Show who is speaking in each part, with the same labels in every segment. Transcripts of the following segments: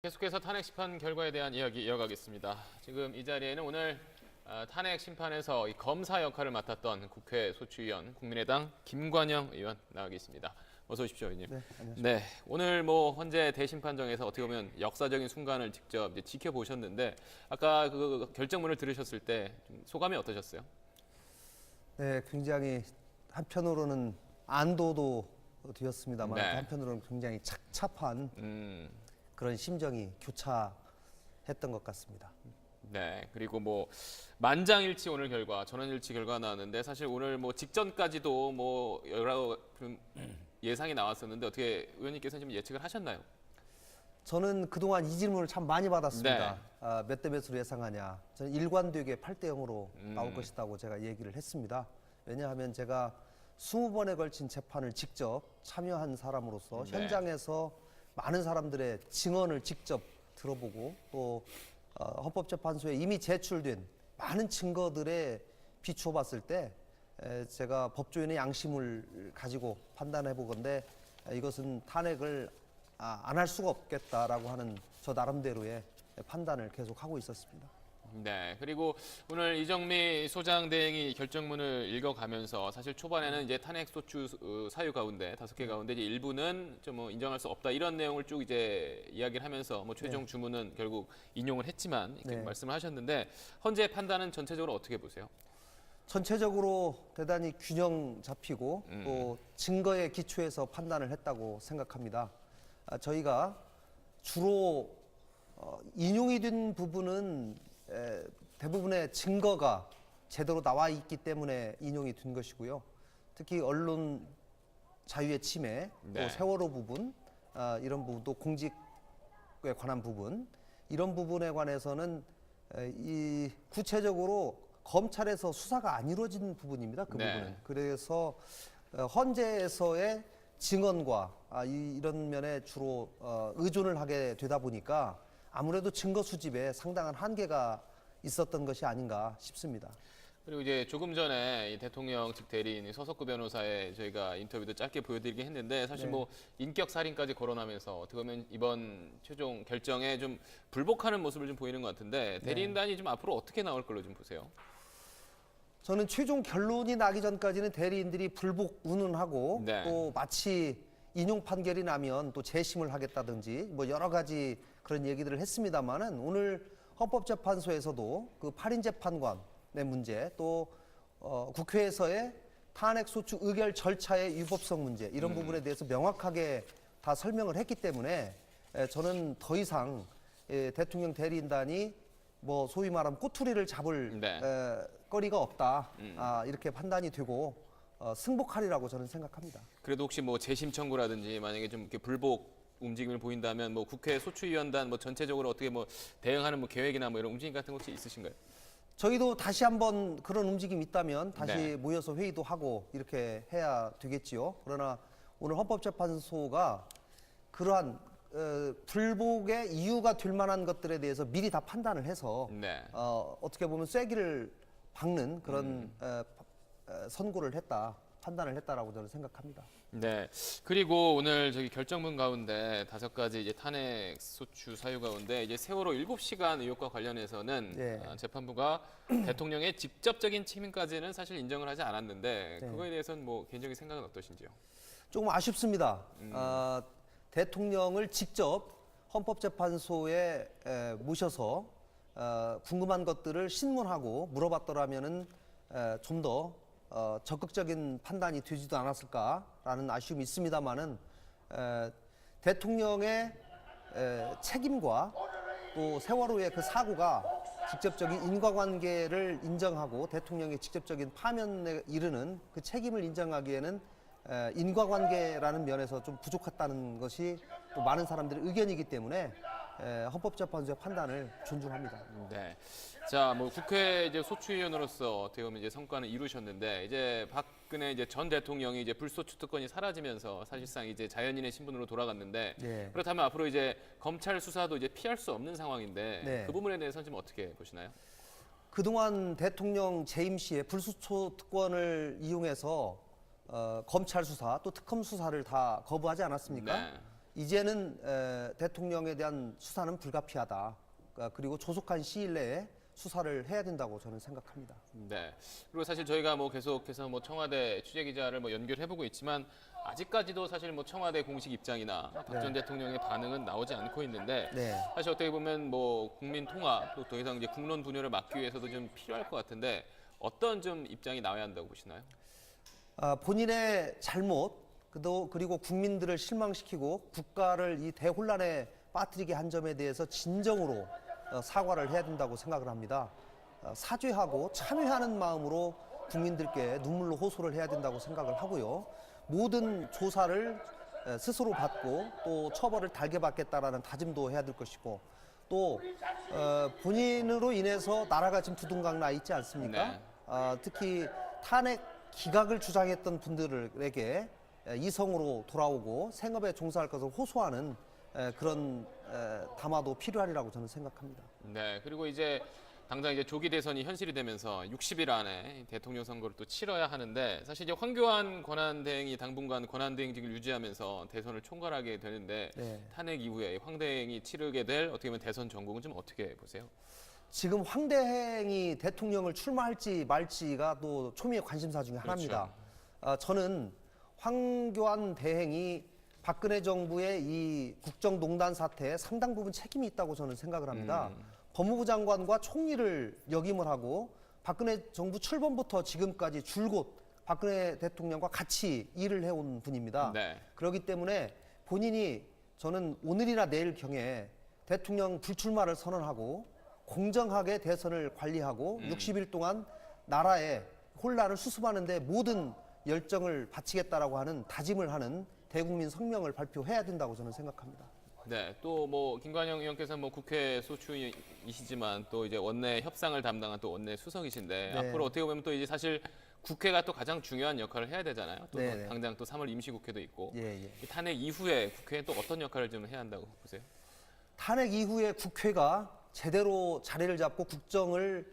Speaker 1: 계속해서 탄핵 심판 결과에 대한 이야기 이어가겠습니다. 지금 이 자리에는 오늘 탄핵 심판에서 이 검사 역할을 맡았던 국회 소추위원 국민의당 김관영 의원 나와 계십니다. 어서 오십시오, 의원님.
Speaker 2: 네, 안녕하십니까.
Speaker 1: 네, 오늘 헌재 대심판정에서 어떻게 보면 역사적인 순간을 직접 이제 지켜보셨는데 아까 그 결정문을 들으셨을 때 좀 소감이 어떠셨어요?
Speaker 2: 네, 굉장히 한편으로는 안도도 되었습니다만
Speaker 1: 네.
Speaker 2: 한편으로는 굉장히 착잡한 그런 심정이 교차했던 것 같습니다.
Speaker 1: 네, 그리고 만장일치 오늘 결과, 전원일치 결과 나왔는데 사실 오늘 직전까지도 여러 좀 예상이 나왔었는데 어떻게 의원님께서 좀 예측을 하셨나요?
Speaker 2: 저는 그동안 이 질문을 참 많이 받았습니다.
Speaker 1: 네.
Speaker 2: 몇 대 몇으로 예상하냐. 저는 일관되게 8대 0으로 나올 것이라고 제가 얘기를 했습니다. 왜냐하면 제가 20번에 걸친 재판을 직접 참여한 사람으로서
Speaker 1: 네.
Speaker 2: 현장에서 많은 사람들의 증언을 직접 들어보고 또 헌법재판소에 이미 제출된 많은 증거들에 비추어 봤을 때 제가 법조인의 양심을 가지고 판단해 보건대 이것은 탄핵을 안 할 수가 없겠다라고 하는 저 나름대로의 판단을 계속 하고 있었습니다.
Speaker 1: 네, 그리고 오늘 이정미 소장 대행이 결정문을 읽어가면서 사실 초반에는 이제 탄핵 소추 사유 가운데 5개 가운데 이제 일부는 좀 인정할 수 없다 이런 내용을 쭉 이제 이야기를 하면서 최종 주문은 결국 인용을 했지만 이렇게
Speaker 2: 네.
Speaker 1: 말씀을 하셨는데 헌재 판단은 전체적으로 어떻게 보세요?
Speaker 2: 전체적으로 대단히 균형 잡히고 또 증거에 기초해서 판단을 했다고 생각합니다. 저희가 주로 인용이 된 부분은 대부분의 증거가 제대로 나와 있기 때문에 인용이 된 것이고요. 특히 언론 자유의 침해,
Speaker 1: 네.
Speaker 2: 또 세월호 부분, 이런 부분도 공직에 관한 부분, 이런 부분에 관해서는 이 구체적으로 검찰에서 수사가 안 이루어진 부분입니다. 그
Speaker 1: 네.
Speaker 2: 부분은. 그래서 헌재에서의 증언과 이런 면에 주로 의존을 하게 되다 보니까 아무래도 증거 수집에 상당한 한계가 있었던 것이 아닌가 싶습니다.
Speaker 1: 그리고 이제 조금 전에 이 대통령 측 대리인 서석구 변호사의 저희가 인터뷰도 짧게 보여드리긴 했는데 사실
Speaker 2: 네.
Speaker 1: 인격 살인까지 거론하면서 어떻게 보면 이번 최종 결정에 좀 불복하는 모습을 좀 보이는 것 같은데 대리인단이 좀 앞으로 어떻게 나올 걸로 좀 보세요?
Speaker 2: 저는 최종 결론이 나기 전까지는 대리인들이 불복 운운하고
Speaker 1: 네.
Speaker 2: 또 마치 인용 판결이 나면 또 재심을 하겠다든지 여러 가지 그런 얘기들을 했습니다만은 오늘 헌법재판소에서도 그 8인 재판관의 문제 또 국회에서의 탄핵 소추 의결 절차의 위법성 문제 이런 부분에 대해서 명확하게 다 설명을 했기 때문에 저는 더 이상 대통령 대리인단이 소위 말하면 꼬투리를 잡을
Speaker 1: 네.
Speaker 2: 거리가 없다. 이렇게 판단이 되고 승복하리라고 저는 생각합니다.
Speaker 1: 그래도 혹시 재심 청구라든지 만약에 좀 이렇게 불복 움직임을 보인다면 국회 소추위원단 전체적으로 어떻게 대응하는 계획이나 이런 움직임 같은 거 혹시 있으신가요?
Speaker 2: 저희도 다시 한번 그런 움직임이 있다면 다시
Speaker 1: 네.
Speaker 2: 모여서 회의도 하고 이렇게 해야 되겠지요. 그러나 오늘 헌법재판소가 그러한 불복의 이유가 될 만한 것들에 대해서 미리 다 판단을 해서
Speaker 1: 네.
Speaker 2: 어떻게 보면 쐐기를 박는 그런 선고를 했다, 판단을 했다라고 저는 생각합니다.
Speaker 1: 네. 그리고 오늘 저기 결정문 가운데 5가지 이제 탄핵 소추 사유 가운데 이제 세월호 7시간 의혹과 관련해서는
Speaker 2: 네.
Speaker 1: 재판부가 대통령의 직접적인 책임까지는 사실 인정을 하지 않았는데
Speaker 2: 네.
Speaker 1: 그거에 대해서는 개인적인 생각은 어떠신지요?
Speaker 2: 조금 아쉽습니다. 대통령을 직접 헌법재판소에 모셔서 궁금한 것들을 신문하고 물어봤더라면은 좀 더 적극적인 판단이 되지도 않았을까라는 아쉬움이 있습니다만은 대통령의 책임과 또 세월호의 그 사고가 직접적인 인과관계를 인정하고 대통령의 직접적인 파면에 이르는 그 책임을 인정하기에는 인과관계라는 면에서 좀 부족했다는 것이 또 많은 사람들의 의견이기 때문에 헌법재판소의 판단을 존중합니다.
Speaker 1: 네. 자, 국회 이제 소추위원으로서 어떻게 보면 이제 성과는 이루셨는데 이제 박근혜 이제 전 대통령이 이제 불소추 특권이 사라지면서 사실상 이제 자연인의 신분으로 돌아갔는데
Speaker 2: 네.
Speaker 1: 그렇다면 앞으로 이제 검찰 수사도 이제 피할 수 없는 상황인데
Speaker 2: 네.
Speaker 1: 그 부분에 대해서는 좀 어떻게 보시나요?
Speaker 2: 그동안 대통령 재임 시에 불소추 특권을 이용해서 검찰 수사 또 특검 수사를 다 거부하지 않았습니까?
Speaker 1: 네.
Speaker 2: 이제는 대통령에 대한 수사는 불가피하다. 그리고 조속한 시일 내에 수사를 해야 된다고 저는 생각합니다.
Speaker 1: 네. 그리고 사실 저희가 뭐 계속해서 뭐 청와대 취재 기자를 뭐 연결해보고 있지만 아직까지도 사실 뭐 청와대 공식 입장이나 박 전 대통령의 반응은 나오지 않고 있는데
Speaker 2: 네.
Speaker 1: 사실 어떻게 보면 뭐 국민 통합 또 더 이상 이제 국론 분열을 막기 위해서도 좀 필요할 것 같은데 어떤 좀 입장이 나와야 한다고 보시나요?
Speaker 2: 본인의 잘못 그리고 국민들을 실망시키고 국가를 이 대혼란에 빠뜨리게 한 점에 대해서 진정으로 사과를 해야 된다고 생각을 합니다. 사죄하고 참여하는 마음으로 국민들께 눈물로 호소를 해야 된다고 생각을 하고요. 모든 조사를 스스로 받고 또 처벌을 달게 받겠다라는 다짐도 해야 될 것이고 또 본인으로 인해서 나라가 지금 두둥강 나 있지 않습니까?
Speaker 1: 네.
Speaker 2: 특히 탄핵 기각을 주장했던 분들에게 이성으로 돌아오고 생업에 종사할 것을 호소하는 그런 담화도 필요하리라고 저는 생각합니다.
Speaker 1: 네. 그리고 이제 당장 이제 조기 대선이 현실이 되면서 60일 안에 대통령 선거를 또 치러야 하는데 사실 이제 황교안 권한대행이 당분간 권한대행직을 유지하면서 대선을 총괄하게 되는데
Speaker 2: 네.
Speaker 1: 탄핵 이후에 황 대행이 치르게 될 어떻게 보면 대선 전국은 좀 어떻게 보세요?
Speaker 2: 지금 황 대행이 대통령을 출마할지 말지가 또 초미의 관심사 중에 하나입니다. 저는 황교안 대행이 박근혜 정부의 이 국정농단 사태에 상당 부분 책임이 있다고 저는 생각을 합니다. 법무부 장관과 총리를 역임을 하고 박근혜 정부 출범부터 지금까지 줄곧 박근혜 대통령과 같이 일을 해온 분입니다.
Speaker 1: 네.
Speaker 2: 그렇기 때문에 본인이 저는 오늘이나 내일 경에 대통령 불출마를 선언하고 공정하게 대선을 관리하고 60일 동안 나라의 혼란을 수습하는 데 모든 열정을 바치겠다라고 하는 다짐을 하는 대국민 성명을 발표해야 된다고 저는 생각합니다.
Speaker 1: 네, 또 뭐 김관영 의원께서 뭐 국회 소추이시지만 또 이제 원내 협상을 담당한 또 원내 수석이신데
Speaker 2: 네.
Speaker 1: 앞으로 어떻게 보면 또 이제 사실 국회가 또 가장 중요한 역할을 해야 되잖아요. 또
Speaker 2: 네, 네.
Speaker 1: 당장 또 3월 임시국회도 있고
Speaker 2: 예, 예.
Speaker 1: 이 탄핵 이후에 국회는 또 어떤 역할을 좀 해야 한다고 보세요?
Speaker 2: 탄핵 이후에 국회가 제대로 자리를 잡고 국정을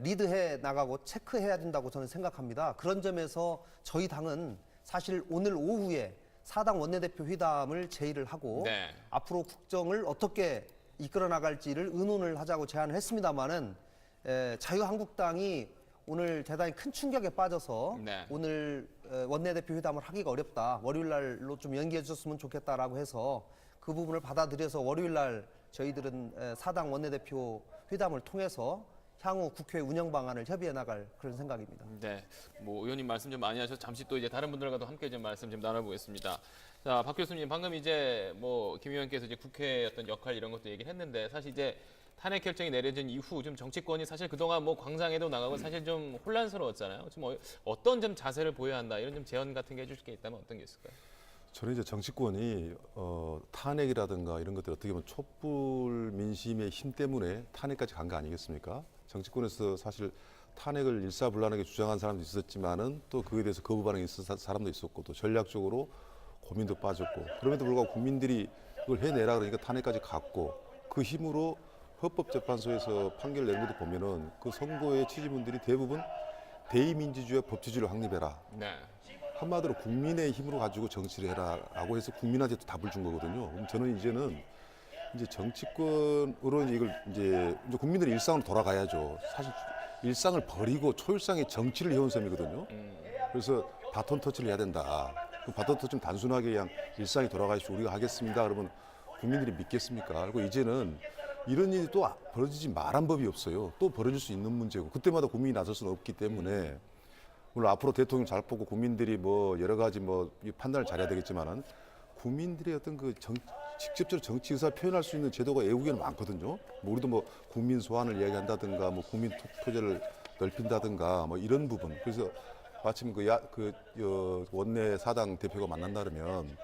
Speaker 2: 리드해 나가고 체크해야 된다고 저는 생각합니다. 그런 점에서 저희 당은 사실 오늘 오후에 사당 원내대표 회담을 제의를 하고
Speaker 1: 네.
Speaker 2: 앞으로 국정을 어떻게 이끌어 나갈지를 의논을 하자고 제안을 했습니다마는 자유한국당이 오늘 대단히 큰 충격에 빠져서
Speaker 1: 네.
Speaker 2: 오늘 원내대표 회담을 하기가 어렵다. 월요일 날로 좀 연기해 주셨으면 좋겠다라고 해서 그 부분을 받아들여서 월요일 날 저희들은 사당 원내대표 회담을 통해서 향후 국회 운영 방안을 협의해 나갈 그런 생각입니다.
Speaker 1: 네, 뭐 의원님 말씀 좀 많이 하셔서 잠시 또 이제 다른 분들과도 함께 좀 말씀 좀 나눠보겠습니다. 자, 박 교수님 방금 이제 뭐 김 의원께서 이제 국회의 어떤 역할 이런 것도 얘기를 했는데 사실 이제 탄핵 결정이 내려진 이후 좀 정치권이 사실 그동안 뭐 광장에도 나가고 사실 좀 혼란스러웠잖아요. 지금 어떤 좀 자세를 보여야 한다 이런 좀 제언 같은 게 해주실 게 있다면 어떤 게 있을까요?
Speaker 3: 저는 이제 정치권이 탄핵이라든가 이런 것들 어떻게 보면 촛불 민심의 힘 때문에 탄핵까지 간 거 아니겠습니까? 정치권에서 사실 탄핵을 일사불란하게 주장한 사람도 있었지만은 또 그에 대해서 거부 반응이 있었던 사람도 있었고 또 전략적으로 고민도 빠졌고 그럼에도 불구하고 국민들이 그걸 해내라 그러니까 탄핵까지 갔고 그 힘으로 헌법재판소에서 판결 내는 것도 보면은 그 선고의 취지분들이 대부분 대의민주주의와 법치주의를 확립해라.
Speaker 1: 네.
Speaker 3: 한마디로 국민의 힘으로 가지고 정치를 해라라고 해서 국민한테 또 답을 준 거거든요. 그럼 저는 이제는 이제 정치권으로 이걸 이제 국민들의 일상으로 돌아가야죠. 사실 일상을 버리고 초일상의 정치를 해온 셈이거든요. 그래서 바톤 터치를 해야 된다. 그 바톤 터치는 단순하게 그냥 일상이 돌아가시고 우리가 하겠습니다. 그러면 국민들이 믿겠습니까? 그리고 이제는 이런 일이 또 벌어지지 말한 법이 없어요. 또 벌어질 수 있는 문제고 그때마다 국민이 나설 수는 없기 때문에 물론 앞으로 대통령 잘 뽑고 국민들이 뭐 여러 가지 뭐 판단을 잘해야 되겠지만은 국민들의 어떤 그 직접적으로 정치 의사 표현할 수 있는 제도가 애국에는 많거든요. 뭐 우리도 뭐 국민 소환을 이야기한다든가 뭐 국민 투표제를 넓힌다든가 뭐 이런 부분. 그래서 마침 원내 사당 대표가 만난다 그러면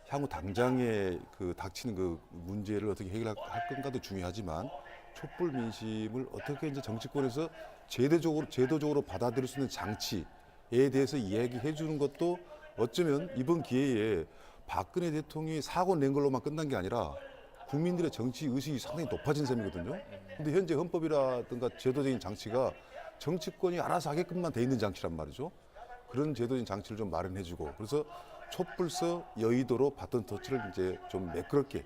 Speaker 3: 향후 당장에 그 닥치는 그 문제를 어떻게 해결할 건가도 중요하지만 촛불 민심을 어떻게 이제 정치권에서 제도적으로 받아들일 수 있는 장치에 대해서 이야기해 주는 것도 어쩌면 이번 기회에 박근혜 대통령이 사고 낸 걸로만 끝난 게 아니라 국민들의 정치 의식이 상당히 높아진 셈이거든요. 근데 현재 헌법이라든가 제도적인 장치가 정치권이 알아서 하게끔만 돼 있는 장치란 말이죠. 그런 제도적인 장치를 좀 마련해 주고 그래서 촛불서 여의도로 바톤 터치를 이제 좀 매끄럽게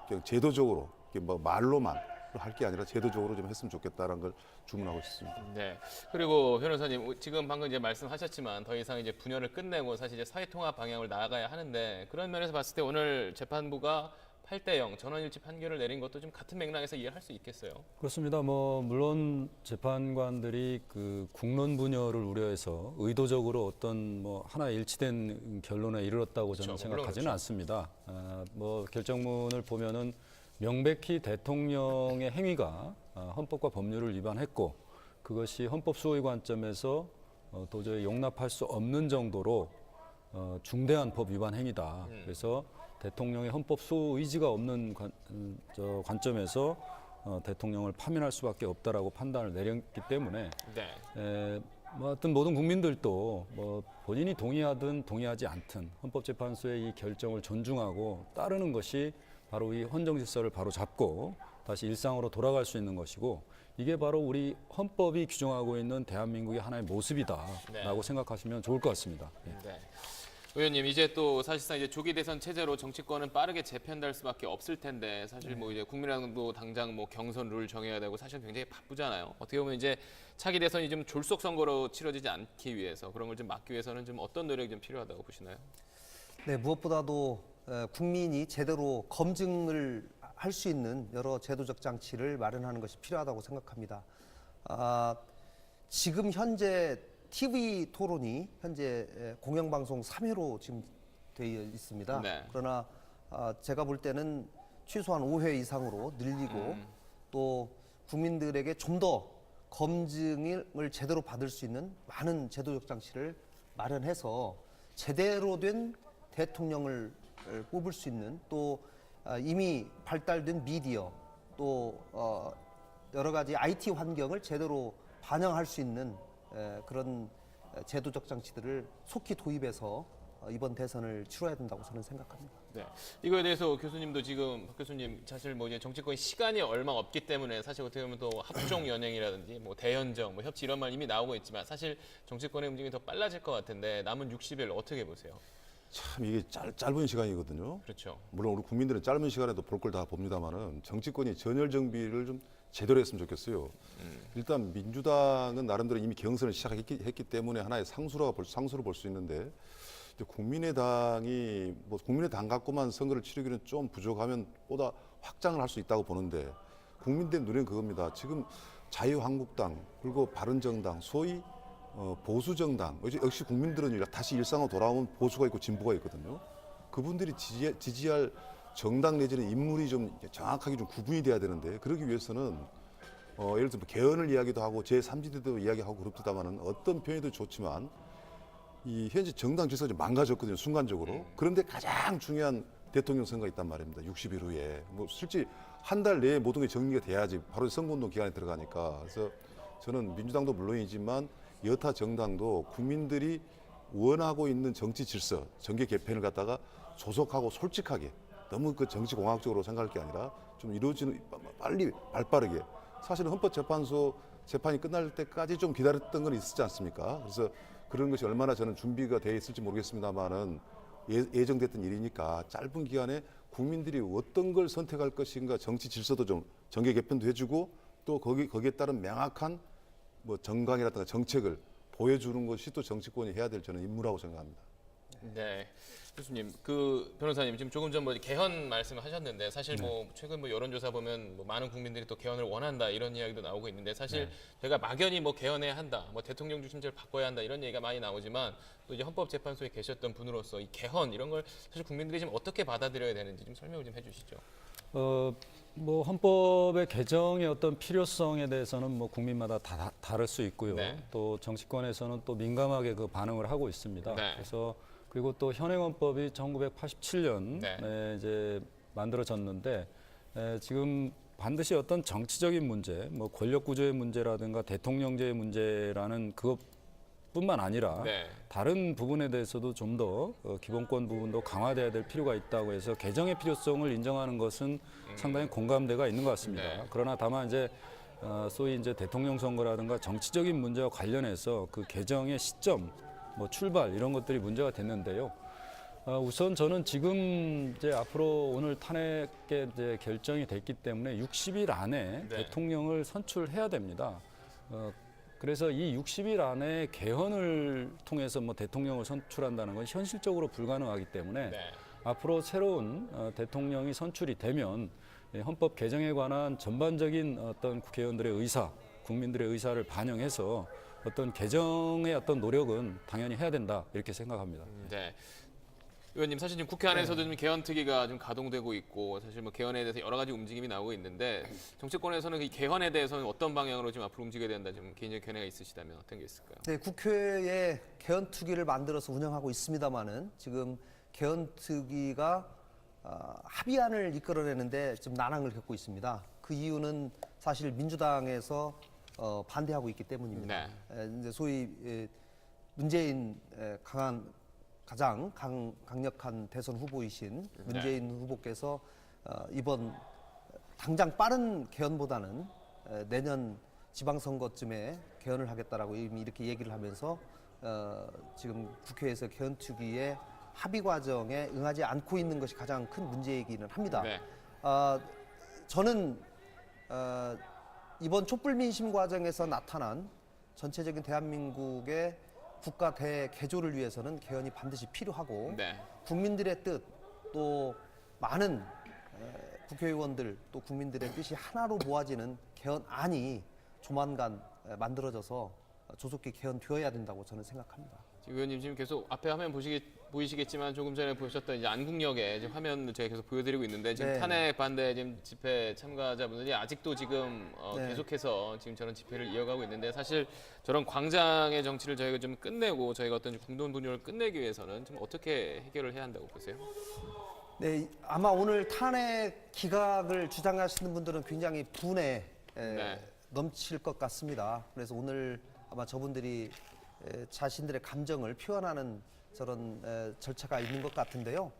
Speaker 3: 그냥 제도적으로 뭐 말로만 할 게 아니라 제도적으로 좀 했으면 좋겠다는 걸 주문하고 싶습니다.
Speaker 1: 네. 그리고 변호사님 지금 방금 이제 말씀하셨지만 더 이상 이제 분열을 끝내고 사실 이제 사회통합 방향을 나아가야 하는데 그런 면에서 봤을 때 오늘 재판부가 8대0 전원일치 판결을 내린 것도 좀 같은 맥락에서 이해할 수 있겠어요.
Speaker 4: 그렇습니다. 뭐 물론 재판관들이 그 국론 분열을 우려해서 의도적으로 어떤 뭐 하나 일치된 결론에 이르렀다고 저는
Speaker 1: 그렇죠. 물론
Speaker 4: 생각하지는
Speaker 1: 그렇죠.
Speaker 4: 않습니다. 뭐 결정문을 보면은 명백히 대통령의 행위가 헌법과 법률을 위반했고 그것이 헌법 수호의 관점에서 도저히 용납할 수 없는 정도로 중대한 법 위반 행위다. 그래서 대통령의 헌법 수호 의지가 없는 관점에서 대통령을 파면할 수밖에 없다라고 판단을 내렸기 때문에
Speaker 1: 네.
Speaker 4: 뭐 하여튼 모든 국민들도 뭐 본인이 동의하든 동의하지 않든 헌법재판소의 이 결정을 존중하고 따르는 것이 바로 이 헌정 질서를 바로 잡고 다시 일상으로 돌아갈 수 있는 것이고 이게 바로 우리 헌법이 규정하고 있는 대한민국의 하나의 모습이다라고 생각하시면 좋을 것 같습니다.
Speaker 1: 네. 의원님 이제 또 사실상 이제 조기 대선 체제로 정치권은 빠르게 재편될 수밖에 없을 텐데 사실 뭐 이제 국민의당도 당장 뭐 경선 룰 정해야 되고 사실 굉장히 바쁘잖아요. 어떻게 보면 이제 차기 대선이 좀 졸속 선거로 치러지지 않기 위해서 그런 걸 좀 막기 위해서는 좀 어떤 노력이 좀 필요하다고 보시나요?
Speaker 2: 네, 무엇보다도 국민이 제대로 검증을 할 수 있는 여러 제도적 장치를 마련하는 것이 필요하다고 생각합니다. 지금 현재 TV 토론이 현재 공영방송 3회로 지금 되어 있습니다.
Speaker 1: 네.
Speaker 2: 그러나 제가 볼 때는 최소한 5회 이상으로 늘리고 또 국민들에게 좀 더 검증을 제대로 받을 수 있는 많은 제도적 장치를 마련해서 제대로 된 대통령을 뽑을 수 있는 또 이미 발달된 미디어 또 여러 가지 IT 환경을 제대로 반영할 수 있는 그런 제도적 장치들을 속히 도입해서 이번 대선을 치러야 된다고 저는 생각합니다.
Speaker 1: 네. 이거에 대해서 교수님도 지금 박 교수님 사실 뭐 이제 정치권이 시간이 얼마 없기 때문에 사실 어떻게 보면 또 합종 연행이라든지 뭐 대연정, 뭐 협치 이런 말 이미 나오고 있지만 사실 정치권의 움직임이 더 빨라질 것 같은데 남은 60일 어떻게 보세요?
Speaker 3: 참 이게 짧은 시간이거든요.
Speaker 1: 그렇죠.
Speaker 3: 물론 우리 국민들은 짧은 시간에도 볼 걸 다 봅니다만은 정치권이 전열 정비를 좀 제대로 했으면 좋겠어요. 일단 민주당은 나름대로 이미 경선을 시작했기 때문에 하나의 상수로 볼 수 있는데 이제 국민의당이 뭐 국민의당 갖고만 선거를 치르기는 좀 부족하면 보다 확장을 할 수 있다고 보는데 국민들 눈에는 그겁니다. 지금 자유한국당 그리고 바른정당 소위 보수정당 역시 국민들은 다시 일상으로 돌아온 보수가 있고 진보가 있거든요. 그분들이 지지할 정당 내지는 인물이 좀 정확하게 좀 구분이 돼야 되는데 그러기 위해서는 예를 들어 개헌을 이야기도 하고 제3지대도 이야기하고 그렇다마는 어떤 표현도 좋지만 이 현재 정당 질서가 좀 망가졌거든요 순간적으로. 그런데 가장 중요한 대통령 선거가 있단 말입니다. 60일 후에 뭐 실제 한 달 내에 모든 게 정리가 돼야지 바로 선거운동 기간에 들어가니까. 그래서 저는 민주당도 물론이지만 여타 정당도 국민들이 원하고 있는 정치 질서, 정계 개편을 갖다가 조속하고 솔직하게 너무 그 정치공학적으로 생각할 게 아니라 좀 이루어지는 빨리 발빠르게 사실은 헌법재판소 재판이 끝날 때까지 좀 기다렸던 건 있었지 않습니까? 그래서 그런 것이 얼마나 저는 준비가 되어 있을지 모르겠습니다만은 예정됐던 일이니까 짧은 기간에 국민들이 어떤 걸 선택할 것인가 정치 질서도 좀 정계 개편도 해주고 또 거기에 따른 명확한 뭐 정강이라든가 정책을 보여주는 것이 또 정치권이 해야 될 저는 임무라고 생각합니다.
Speaker 1: 네. 교수님, 그 변호사님 지금 조금 전 뭐 개헌 말씀을 하셨는데 사실 뭐 최근 뭐 여론조사 보면 뭐 많은 국민들이 또 개헌을 원한다 이런 이야기도 나오고 있는데 사실 제가 막연히 뭐 개헌해야 한다, 뭐 대통령 중심제를 바꿔야 한다 이런 얘기가 많이 나오지만 또 이제 헌법재판소에 계셨던 분으로서 이 개헌 이런 걸 사실 국민들이 지금 어떻게 받아들여야 되는지 좀 설명을 좀 해주시죠.
Speaker 4: 뭐 헌법의 개정의 어떤 필요성에 대해서는 뭐 국민마다 다 다를 수 있고요.
Speaker 1: 네.
Speaker 4: 또 정치권에서는 또 민감하게 그 반응을 하고 있습니다.
Speaker 1: 네.
Speaker 4: 그래서 그리고 또 현행헌법이 1987년에
Speaker 1: 네.
Speaker 4: 이제 만들어졌는데 지금 반드시 어떤 정치적인 문제, 뭐 권력 구조의 문제라든가 대통령제의 문제라는 그것뿐만 아니라
Speaker 1: 네.
Speaker 4: 다른 부분에 대해서도 좀 더 기본권 부분도 강화돼야 될 필요가 있다고 해서 개정의 필요성을 인정하는 것은 상당히 공감대가 있는 것 같습니다.
Speaker 1: 네.
Speaker 4: 그러나 다만 이제 소위 이제 대통령 선거라든가 정치적인 문제와 관련해서 그 개정의 시점, 뭐 출발 이런 것들이 문제가 됐는데요. 우선 저는 지금 이제 앞으로 오늘 탄핵에 이제 결정이 됐기 때문에 60일 안에
Speaker 1: 네.
Speaker 4: 대통령을 선출해야 됩니다. 그래서 이 60일 안에 개헌을 통해서 뭐 대통령을 선출한다는 건 현실적으로 불가능하기 때문에
Speaker 1: 네.
Speaker 4: 앞으로 새로운 대통령이 선출이 되면 헌법 개정에 관한 전반적인 어떤 국회의원들의 의사, 국민들의 의사를 반영해서 어떤 개정의 어떤 노력은 당연히 해야 된다 이렇게 생각합니다.
Speaker 1: 네. 의원님 사실 지금 국회 안에서도 좀 개헌 특위가 좀 가동되고 있고 사실 뭐 개헌에 대해서 여러 가지 움직임이 나오고 있는데 정치권에서는 이 개헌에 대해서는 어떤 방향으로 좀 앞으로 움직여야 된다 좀 개인적인 견해가 있으시다면 어떤 게 있을까요?
Speaker 2: 네, 국회에 개헌특위를 만들어서 운영하고 있습니다만은 지금 개헌특위가 합의안을 이끌어내는데 좀 난항을 겪고 있습니다. 그 이유는 사실 민주당에서 반대하고 있기 때문입니다. 이제 소위 문재인 가장 강력한 대선 후보이신 문재인 후보께서 이번 당장 빠른 개헌보다는 내년 지방선거쯤에 개헌을 하겠다라고 이미 이렇게 얘기를 하면서 지금 국회에서 개헌특위의 합의 과정에 응하지 않고 있는 것이 가장 큰 문제이기는 합니다.
Speaker 1: 네.
Speaker 2: 저는 이번 촛불민심 과정에서 나타난 전체적인 대한민국의 국가 대개조를 위해서는 개헌이 반드시 필요하고
Speaker 1: 네.
Speaker 2: 국민들의 뜻 또 많은 국회의원들 또 국민들의 뜻이 하나로 모아지는 개헌안이 조만간 만들어져서 조속히 개헌되어야 된다고 저는 생각합니다.
Speaker 1: 지금 의원님 지금 계속 앞에 화면 보이시겠지만 조금 전에 보셨던 이제 안국역에 지금 화면 제가 계속 보여드리고 있는데 지금
Speaker 2: 네.
Speaker 1: 탄핵 반대 지금 집회 참가자분들이 아직도 지금
Speaker 2: 네.
Speaker 1: 계속해서 지금 저런 집회를 이어가고 있는데 사실 저런 광장의 정치를 저희가 좀 끝내고 저희가 어떤 공동 분열을 끝내기 위해서는 좀 어떻게 해결을 해야 한다고 보세요?
Speaker 2: 네, 아마 오늘 탄핵 기각을 주장하시는 분들은 굉장히 분에
Speaker 1: 네.
Speaker 2: 넘칠 것 같습니다. 그래서 오늘 아마 저분들이 자신들의 감정을 표현하는 저런 절차가 있는 것 같은데요.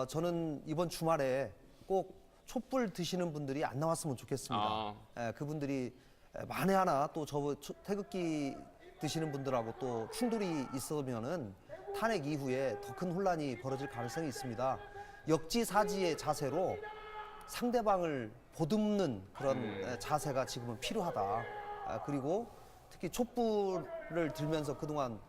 Speaker 2: 저는 이번 주말에 꼭 촛불 드시는 분들이 안 나왔으면 좋겠습니다. 그분들이 만에 하나 또 태극기 드시는 분들하고 또 충돌이 있으면은 탄핵 이후에 더 큰 혼란이 벌어질 가능성이 있습니다. 역지사지의 자세로 상대방을 보듬는 그런 자세가 지금은 필요하다. 그리고 특히 촛불을 들면서 그동안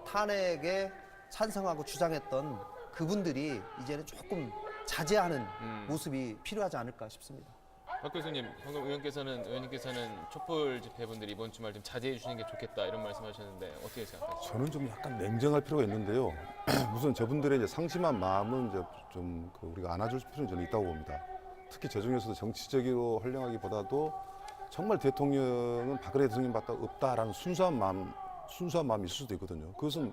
Speaker 2: 탄핵에 찬성하고 주장했던 그분들이 이제는 조금 자제하는 모습이 필요하지 않을까 싶습니다.
Speaker 1: 박 교수님, 방금 의원님께서는 촛불 집회분들이 이번 주말 좀 자제해 주시는 게 좋겠다 이런 말씀하셨는데 어떻게 생각하세요?
Speaker 3: 저는 좀 약간 냉정할 필요가 있는데요. 우선 저분들의 이제 상심한 마음은 이제 좀 우리가 안아줄 필요는 저는 있다고 봅니다. 특히 저 중에서도 정치적으로 헐령하기보다도 정말 대통령은 박근혜 대통령밖에 없다라는 순수한 마음이 있을 수도 있거든요. 그것은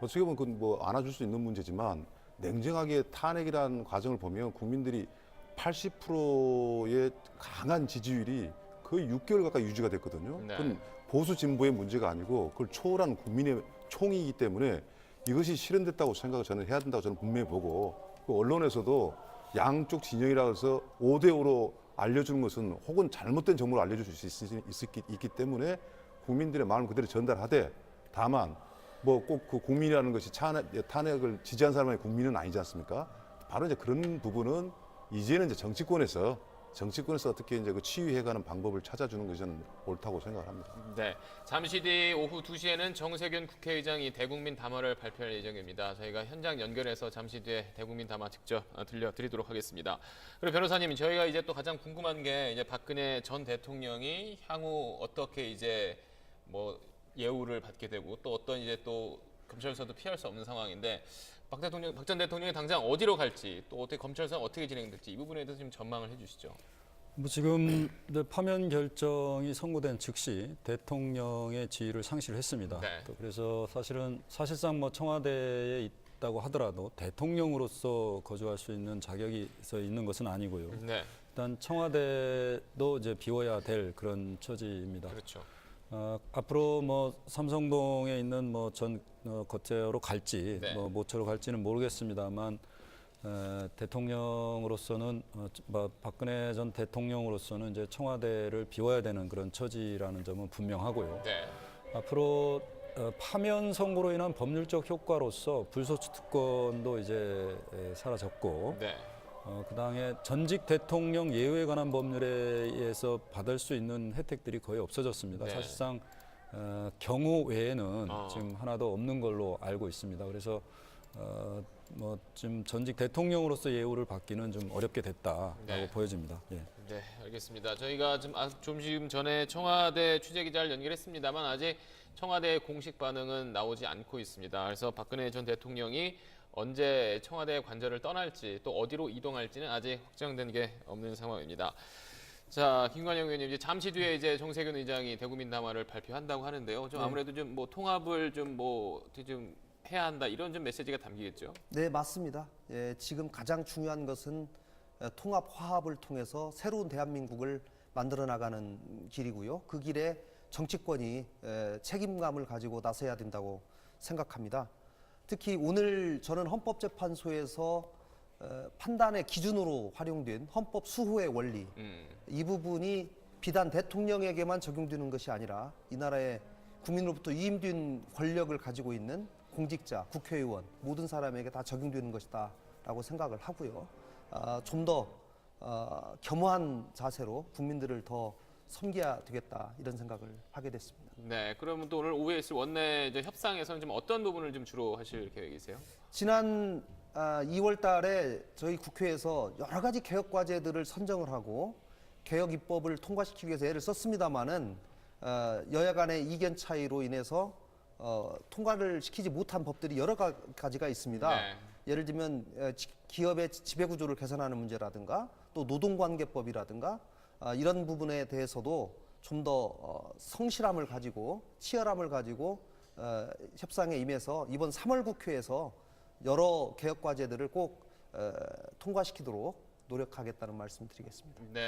Speaker 3: 어떻게 보면 뭐 안아줄 수 있는 문제지만 냉정하게 탄핵이라는 과정을 보면 국민들이 80%의 강한 지지율이 거의 6개월 가까이 유지가 됐거든요.
Speaker 1: 네.
Speaker 3: 그건 보수 진보의 문제가 아니고 그걸 초월한 국민의 총이기 때문에 이것이 실현됐다고 생각을 저는 해야 된다고 저는 분명히 보고 그 언론에서도 양쪽 진영이라 해서 5대5로 알려주는 것은 혹은 잘못된 정보를 알려줄 수 있기 때문에 국민들의 마음 그대로 전달하되 다만 뭐 꼭 그 국민이라는 것이 탄핵을 지지한 사람의 국민은 아니지 않습니까? 바로 이제 그런 부분은 이제는 이제 정치권에서 어떻게 이제 그 치유해가는 방법을 찾아주는 것이 저는 옳다고 생각을 합니다.
Speaker 1: 네, 잠시 뒤 오후 2시에는 정세균 국회의장이 대국민 담화를 발표할 예정입니다. 저희가 현장 연결해서 잠시 뒤에 대국민 담화 직접 들려드리도록 하겠습니다. 그리고 변호사님, 저희가 이제 또 가장 궁금한 게 이제 박근혜 전 대통령이 향후 어떻게 이제 뭐 예우를 받게 되고 또 어떤 이제 또 검찰에서도 피할 수 없는 상황인데 박 전 대통령이 당장 어디로 갈지 또 어떻게 검찰 수사 어떻게 진행될지 이 부분에 대해서 좀 전망을 해주시죠.
Speaker 4: 뭐 지금 이제 파면 결정이 선고된 즉시 대통령의 지위를 상실했습니다.
Speaker 1: 네.
Speaker 4: 또 그래서 사실상 뭐 청와대에 있다고 하더라도 대통령으로서 거주할 수 있는 자격이 있는 것은 아니고요.
Speaker 1: 네,
Speaker 4: 일단 청와대도 이제 비워야 될 그런 처지입니다.
Speaker 1: 그렇죠.
Speaker 4: 앞으로 뭐 삼성동에 있는 뭐 전 거처로 갈지
Speaker 1: 네.
Speaker 4: 뭐 모처로 갈지는 모르겠습니다만 대통령으로서는 박근혜 전 대통령으로서는 이제 청와대를 비워야 되는 그런 처지라는 점은 분명하고요.
Speaker 1: 네,
Speaker 4: 앞으로 파면 선고로 인한 법률적 효과로서 불소추 특권도 이제 사라졌고
Speaker 1: 네.
Speaker 4: 그다음에 전직 대통령 예우에 관한 법률에 의해서 받을 수 있는 혜택들이 거의 없어졌습니다.
Speaker 1: 네.
Speaker 4: 사실상 경우 외에는 지금 하나도 없는 걸로 알고 있습니다. 그래서 뭐 좀 전직 대통령으로서 예우를 받기는 좀 어렵게 됐다라고
Speaker 1: 네.
Speaker 4: 보여집니다. 예.
Speaker 1: 네, 알겠습니다. 저희가 좀 지금 전에 청와대 취재기자를 연결했습니다만 아직 청와대의 공식 반응은 나오지 않고 있습니다. 그래서 박근혜 전 대통령이 언제 청와대 관저를 떠날지 또 어디로 이동할지는 아직 확정된 게 없는 상황입니다. 자, 김관영 의원님 이제 잠시 뒤에 이제 정세균 의장이 대국민담화를 발표한다고 하는데요. 좀 아무래도 좀 뭐 통합을 좀 해야 한다 이런 좀 메시지가 담기겠죠.
Speaker 2: 네, 맞습니다. 예, 지금 가장 중요한 것은 통합 화합을 통해서 새로운 대한민국을 만들어 나가는 길이고요. 그 길에 정치권이 책임감을 가지고 나서야 된다고 생각합니다. 특히 오늘 저는 헌법재판소에서 판단의 기준으로 활용된 헌법 수호의 원리 이 부분이 비단 대통령에게만 적용되는 것이 아니라 이 나라의 국민으로부터 위임된 권력을 가지고 있는 공직자, 국회의원 모든 사람에게 다 적용되는 것이다 라고 생각을 하고요. 좀 더 겸허한 자세로 국민들을 더 섬겨야 되겠다 이런 생각을 하게 됐습니다.
Speaker 1: 네, 그러면 또 오늘 오후에 있을 원내 이제 협상에서는 좀 어떤 부분을 좀 주로 하실 계획이세요?
Speaker 2: 지난 2월 달에 저희 국회에서 여러 가지 개혁 과제들을 선정을 하고 개혁 입법을 통과시키기 위해서 애를 썼습니다마는 여야 간의 이견 차이로 인해서 통과를 시키지 못한 법들이 여러 가지가 있습니다.
Speaker 1: 네.
Speaker 2: 예를 들면 기업의 지배구조를 개선하는 문제라든가 또 노동관계법이라든가 이런 부분에 대해서도 좀 더 성실함을 가지고 치열함을 가지고 협상에 임해서 이번 3월 국회에서 여러 개혁 과제들을 꼭 통과시키도록 노력하겠다는 말씀 드리겠습니다.
Speaker 1: 네.